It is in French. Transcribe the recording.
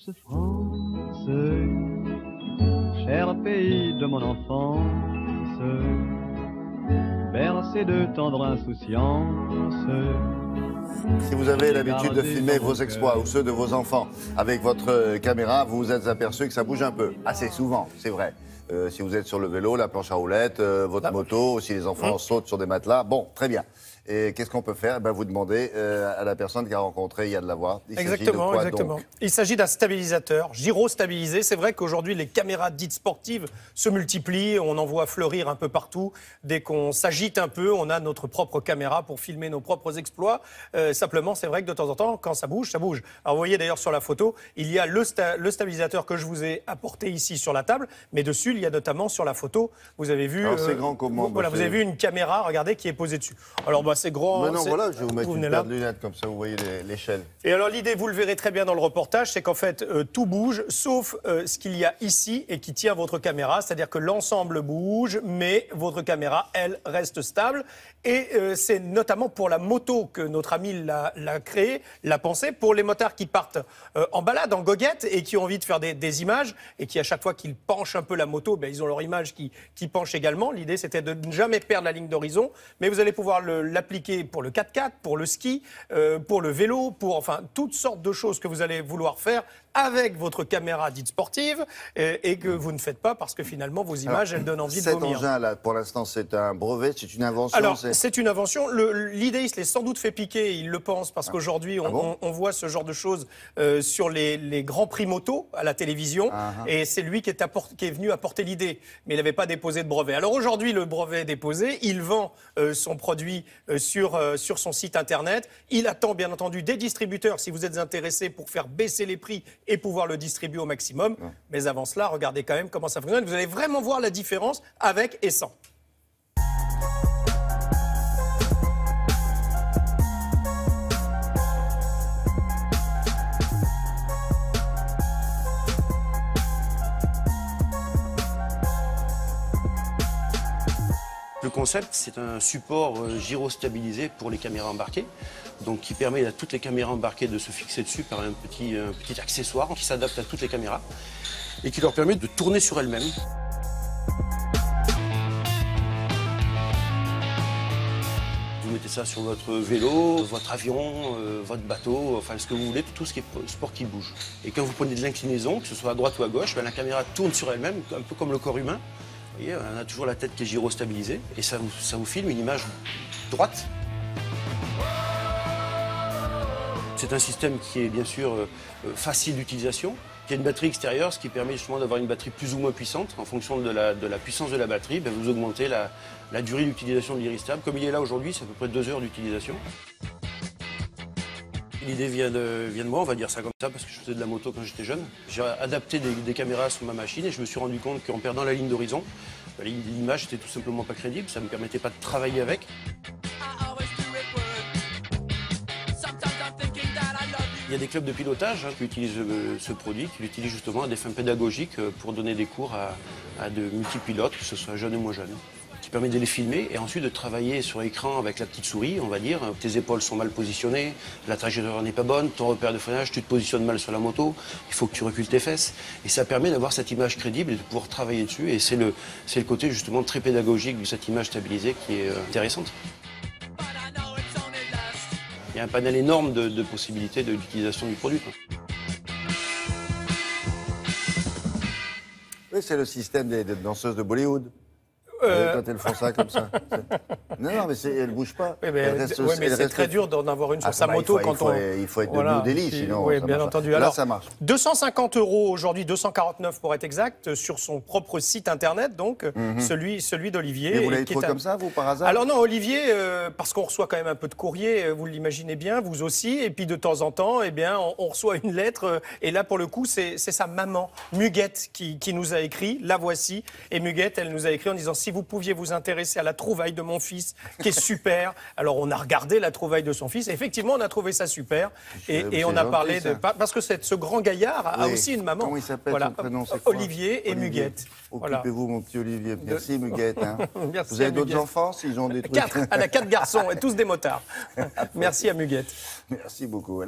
douce France, cher pays de mon enfance, bercé de tendre insouciance. Si vous avez l'habitude de filmer vos exploits ou ceux de vos enfants avec votre caméra, vous vous êtes aperçu que ça bouge un peu, assez souvent, c'est vrai. Si vous êtes sur le vélo, la planche à roulettes, votre moto, si les enfants sautent sur des matelas, bon, très bien. Et qu'est-ce qu'on peut faire? Vous demandez à la personne qui a rencontré Yann Lavoie. Exactement. Il s'agit d'un stabilisateur, gyrostabilisé. C'est vrai qu'aujourd'hui, les caméras dites sportives se multiplient. On en voit fleurir un peu partout. Dès qu'on s'agite un peu, on a notre propre caméra pour filmer nos propres exploits. Simplement, c'est vrai que de temps en temps, quand ça bouge, ça bouge. Alors, vous voyez d'ailleurs sur la photo, il y a le stabilisateur que je vous ai apporté ici sur la table. Mais dessus, il y a notamment sur la photo, vous avez vu... Alors, c'est grand comment? Voilà, vous avez vu une caméra, regardez, qui est posée dessus. Alors, c'est grand. Mais non, voilà, je vais vous mettre une paire de lunettes, comme ça vous voyez l'échelle. Et alors l'idée, vous le verrez très bien dans le reportage, c'est qu'en fait, tout bouge, sauf ce qu'il y a ici et qui tient votre caméra. C'est-à-dire que l'ensemble bouge, mais votre caméra, elle, reste stable. Et c'est notamment pour la moto que notre ami l'a créé, l'a pensé, pour les motards qui partent en balade, en goguette, et qui ont envie de faire des images, et qui, à chaque fois qu'ils penchent un peu la moto, ils ont leur image qui penche également. L'idée, c'était de ne jamais perdre la ligne d'horizon, mais vous allez pouvoir l'appliquer pour le 4x4, pour le ski, pour le vélo, pour enfin toutes sortes de choses que vous allez vouloir faire avec votre caméra dite sportive et que vous ne faites pas parce que finalement vos images, elles donnent envie de vomir. Cet engin-là, pour l'instant, c'est un brevet, c'est une invention? Alors, c'est une invention. L'idée, il se l'est sans doute fait piquer, il le pense, parce qu'aujourd'hui, on voit ce genre de choses sur les grands prix moto à la télévision, et c'est lui qui est venu apporter l'idée, mais il n'avait pas déposé de brevet. Alors aujourd'hui, le brevet est déposé, il vend son produit sur son site internet. Il attend bien entendu des distributeurs, si vous êtes intéressés, pour faire baisser les prix et pouvoir le distribuer au maximum. Mais avant cela, regardez quand même comment ça fonctionne. Vous allez vraiment voir la différence avec et sans. Le concept, c'est un support gyrostabilisé pour les caméras embarquées, donc qui permet à toutes les caméras embarquées de se fixer dessus par un petit accessoire qui s'adapte à toutes les caméras et qui leur permet de tourner sur elles-mêmes. Vous mettez ça sur votre vélo, votre avion, votre bateau, enfin ce que vous voulez, tout ce qui est sport qui bouge. Et quand vous prenez de l'inclinaison, que ce soit à droite ou à gauche, la caméra tourne sur elle-même, un peu comme le corps humain. Vous voyez, on a toujours la tête qui est gyrostabilisée et ça vous filme une image droite. C'est un système qui est bien sûr facile d'utilisation, qui a une batterie extérieure, ce qui permet justement d'avoir une batterie plus ou moins puissante. En fonction de la puissance de la batterie, vous augmentez la durée d'utilisation de l'Iris-Tab. Comme il est là aujourd'hui, c'est à peu près 2 heures d'utilisation. L'idée vient de moi, on va dire ça comme ça, parce que je faisais de la moto quand j'étais jeune. J'ai adapté des caméras sur ma machine et je me suis rendu compte qu'en perdant la ligne d'horizon, l'image n'était tout simplement pas crédible, ça ne me permettait pas de travailler avec. Il y a des clubs de pilotage qui utilisent ce produit, qui l'utilisent justement à des fins pédagogiques pour donner des cours à de multipilotes, que ce soit jeunes ou moins jeunes, qui permet de les filmer et ensuite de travailler sur écran avec la petite souris, on va dire. Tes épaules sont mal positionnées, la trajectoire n'est pas bonne, ton repère de freinage, tu te positionnes mal sur la moto, il faut que tu recules tes fesses. Et ça permet d'avoir cette image crédible et de pouvoir travailler dessus. Et c'est le côté justement très pédagogique de cette image stabilisée qui est intéressante. Il y a un panel énorme de possibilités d'utilisation du produit. Oui, c'est le système des danseuses de Bollywood. Quand elles font ça comme ça. Non, mais elles ne bougent pas. Oui, mais c'est très dur d'en avoir une sur sa moto quand on... Il faut être debout des lits, sinon oui, bien entendu. Là, alors, ça marche. 250 € aujourd'hui, 249 pour être exact, sur son propre site internet, donc celui d'Olivier. Et vous l'avez trouvé comme ça, vous, par hasard? Alors non, Olivier, parce qu'on reçoit quand même un peu de courrier, vous l'imaginez bien, vous aussi, et puis de temps en temps, on reçoit une lettre, et là, pour le coup, c'est sa maman, Muguette, qui nous a écrit, la voici, et Muguette, elle nous a écrit en disant, si vous pouviez vous intéresser à la trouvaille de mon fils, qui est super. Alors, on a regardé la trouvaille de son fils. Et effectivement, on a trouvé ça super. Et on a parlé de... Parce que ce grand gaillard a aussi une maman. Comment il s'appelle, son prénom, c'est quoi? Olivier et Muguette. Occupez-vous, mon petit Olivier. Merci, Muguette. Merci. Vous avez d'autres enfants, s'ils ont des trucs? 4. Elle a 4 garçons, et tous des motards. Merci à Muguette. Merci beaucoup.